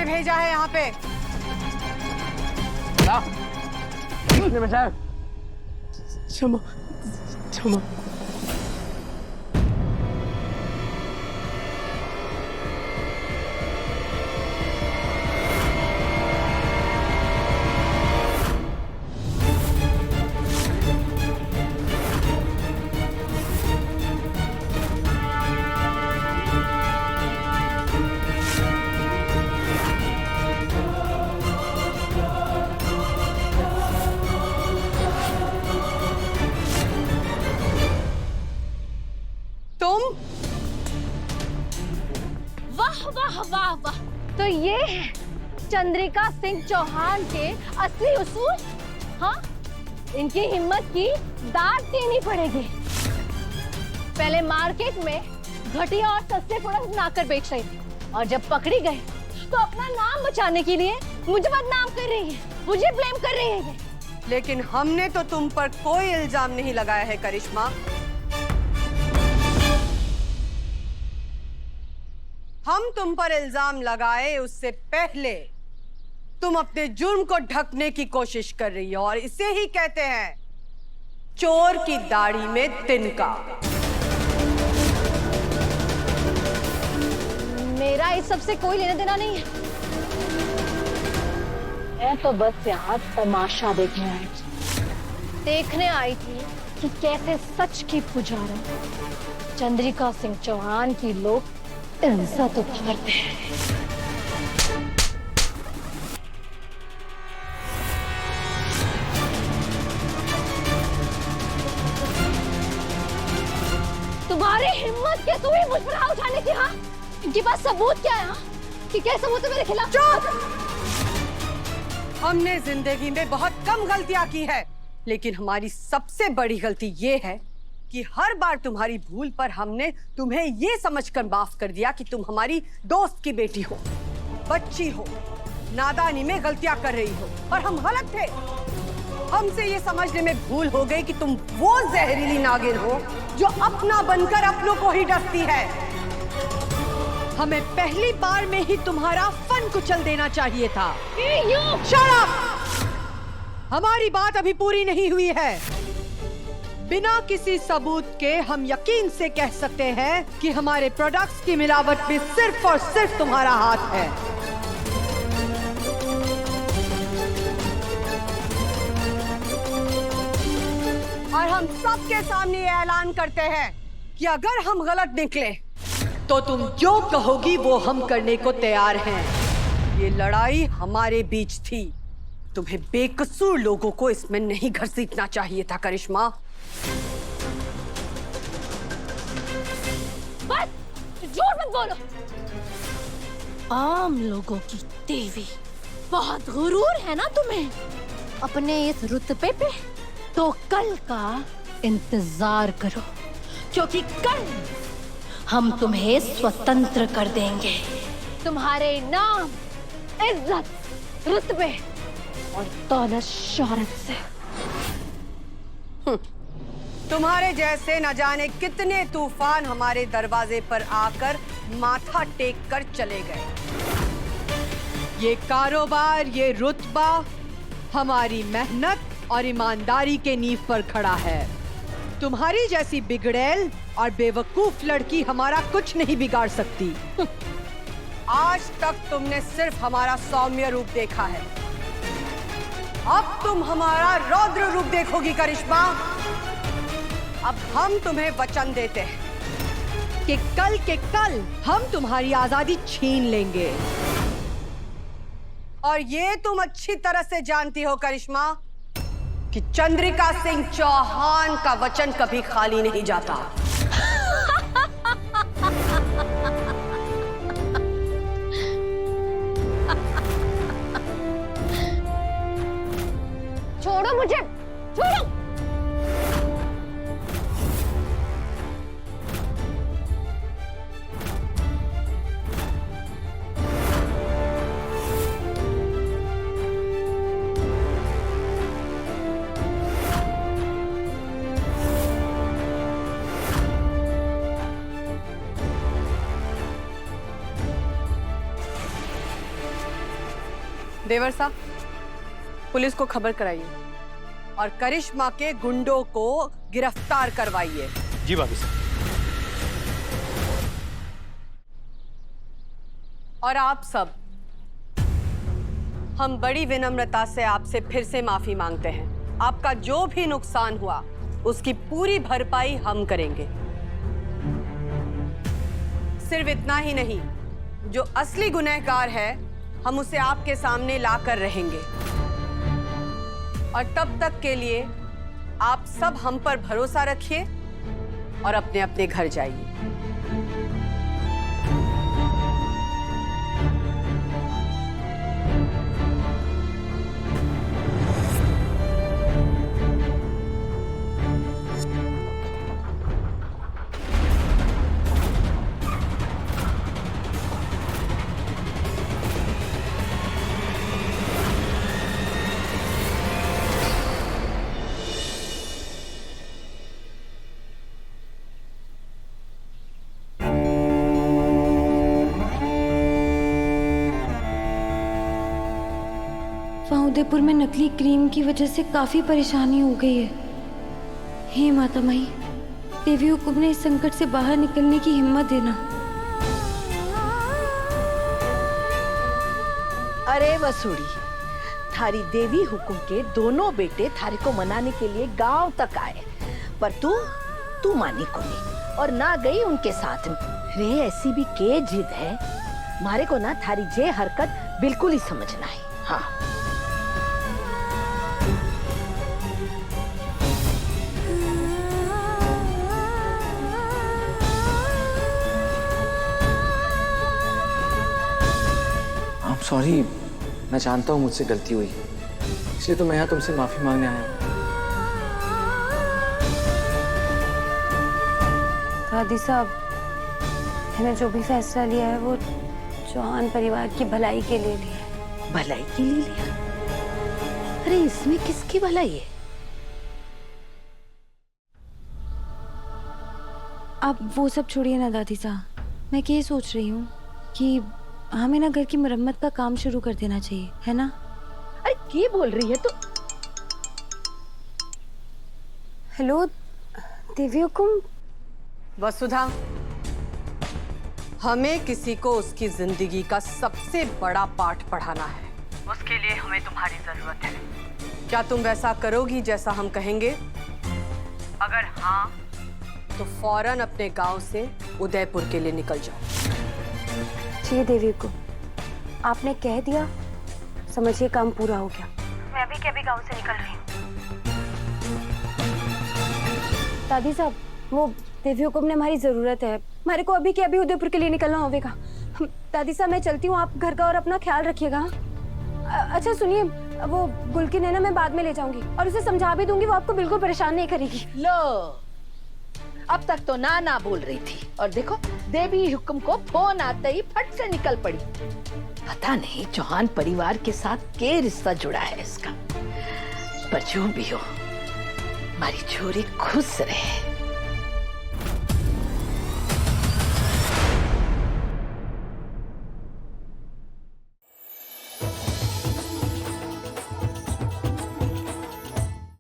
भेजा है यहाँ पे? किसने बचाया? क्षमा क्षमा। वाह वाह वाह, तो ये है चंद्रिका सिंह चौहान के असली उसूल। हाँ, इनकी हिम्मत की दाद देनी पड़ेगी। पहले मार्केट में घटिया और सस्ते प्रोडक्ट बनाकर बेच रही थी, और जब पकड़ी गई तो अपना नाम बचाने के लिए मुझे बदनाम कर रही है, मुझे ब्लेम कर रही है। लेकिन हमने तो तुम पर कोई इल्जाम नहीं लगाया है करिश्मा। हम तुम पर इल्जाम लगाए उससे पहले तुम अपने जुर्म को ढकने की कोशिश कर रही हो, और इसे ही कहते हैं चोर की दाढ़ी में तिनका। मेरा इस सब से कोई लेना देना नहीं है। मैं तो बस यहाँ तमाशा देखने आई थी। देखने आई थी कि कैसे सच की पुजारा चंद्रिका सिंह चौहान की लोग इज्जत उतारते हैं। तुम्हारी हिम्मत कैसे हुई मुझ पर हाथ उठाने की? हाँ, इनके पास सबूत क्या है? हाँ, कि क्या सबूत है मेरे खिलाफ? चुप! हमने जिंदगी में बहुत कम गलतियां की है, लेकिन हमारी सबसे बड़ी गलती ये है कि हर बार तुम्हारी भूल पर हमने तुम्हें ये समझकर माफ कर दिया कि तुम हमारी दोस्त की बेटी हो, बच्ची हो, नादानी में गलतियां कर रही हो, और हम गलत थे। हमसे ये समझने में भूल हो गई कि तुम वो जहरीली नागिन हो जो अपना बनकर अपनों को ही डसती है। हमें पहली बार में ही तुम्हारा फन कुचल देना चाहिए था। Shut up! हमारी बात अभी पूरी नहीं हुई है। बिना किसी सबूत के हम यकीन से कह सकते हैं कि हमारे प्रोडक्ट्स की मिलावट में सिर्फ और सिर्फ तुम्हारा हाथ है। और हम सबके सामने ये ऐलान करते हैं कि अगर हम गलत निकले तो तुम जो कहोगी वो हम करने को तैयार हैं। ये लड़ाई हमारे बीच थी। तुम्हें बेकसूर लोगों को इसमें नहीं घसीटना चाहिए था करिश्मा। बस झूठ मत बोलो। आम लोगों की देवी, बहुत गुरूर है ना तुम्हें अपने इस रुतबे पे? तो कल का इंतजार करो, क्योंकि कल हम तुम्हें स्वतंत्र कर देंगे। तुम्हारे नाम, इज्जत, रुतबे और दौलत शोहरत से। तुम्हारे जैसे न जाने कितने तूफान हमारे दरवाजे पर आकर माथा टेक कर चले गए। ये कारोबार, ये रुतबा हमारी मेहनत और ईमानदारी के नींव पर खड़ा है। तुम्हारी जैसी बिगड़ैल और बेवकूफ लड़की हमारा कुछ नहीं बिगाड़ सकती। आज तक तुमने सिर्फ हमारा सौम्य रूप देखा है, अब तुम हमारा रौद्र रूप देखोगी करिश्मा। अब हम तुम्हें वचन देते हैं कि कल के कल हम तुम्हारी आजादी छीन लेंगे। और ये तुम अच्छी तरह से जानती हो करिश्मा कि चंद्रिका सिंह चौहान का वचन कभी खाली नहीं जाता। छोड़ो मुझे, छोड़ो। देवर साहब, पुलिस को खबर कराइए और करिश्मा के गुंडों को गिरफ्तार करवाइए। जी भाभी साहब। और आप सब, हम बड़ी विनम्रता से आपसे फिर से माफी मांगते हैं। आपका जो भी नुकसान हुआ उसकी पूरी भरपाई हम करेंगे। सिर्फ इतना ही नहीं, जो असली गुनहगार है हम उसे आपके सामने लाकर रहेंगे। और तब तक के लिए आप सब हम पर भरोसा रखिए और अपने अपने घर जाइए। वहाँ उदयपुर में नकली क्रीम की वजह से काफी परेशानी हो गई है। हे माता माई, देवी हुकुम ने इस संकट से बाहर निकलने की हिम्मत देना। अरे वसूड़ी, थारी देवी हुकुम के दोनों बेटे थारे को मनाने के लिए गांव तक आए, पर तू मानी को नहीं और ना गई उनके साथ में। रे ऐसी भी के जिद है, मारे को ना थारी जे हरकत बिल्कुल ही समझना है। हाँ, सॉरी, मैं जानता हूँ मुझसे गलती हुई, इसलिए तो मैं यहाँ तुमसे माफी मांगने आया हूँ। दादी साहब, मैंने जो भी फैसला लिया है वो चौहान परिवार की भलाई के लिए लिया है। भलाई के लिए लिया? अरे इसमें किसकी भलाई है? अब वो सब छोड़िए ना दादी साहब, मैं ये सोच रही हूँ कि हमें ना घर की मरम्मत का काम शुरू कर देना चाहिए, है ना? अरे क्या बोल रही है तू? हेलो देवी हुकुम। वसुधा, हमें किसी को उसकी जिंदगी का सबसे बड़ा पाठ पढ़ाना है। उसके लिए हमें तुम्हारी जरूरत है। क्या तुम वैसा करोगी जैसा हम कहेंगे? अगर हाँ, तो फौरन अपने गांव से उदयपुर के लिए निकल जाओ। जी देवी को आपने कह दिया, समझिए काम पूरा हो गया। मैं अभी के अभी गांव से निकल रही हूँ। दादी साहब, वो देवी हुकुम ने हमारी जरूरत है, हमारे को अभी के अभी उदयपुर के लिए निकलना होगा। दादी साहब मैं चलती हूँ, आप घर का और अपना ख्याल रखिएगा। अच्छा सुनिए, वो गुलकी नैना मैं बाद में ले जाऊंगी और उसे समझा भी दूंगी, वो आपको बिल्कुल परेशान नहीं करेगी। लो, अब तक तो ना बोल रही थी और देखो देवी हुकुम को फोन आते ही फट से निकल पड़ी। पता नहीं चौहान परिवार के साथ क्या रिश्ता जुड़ा है इसका, पर जो भी हो हमारी छोरी खुश रहे।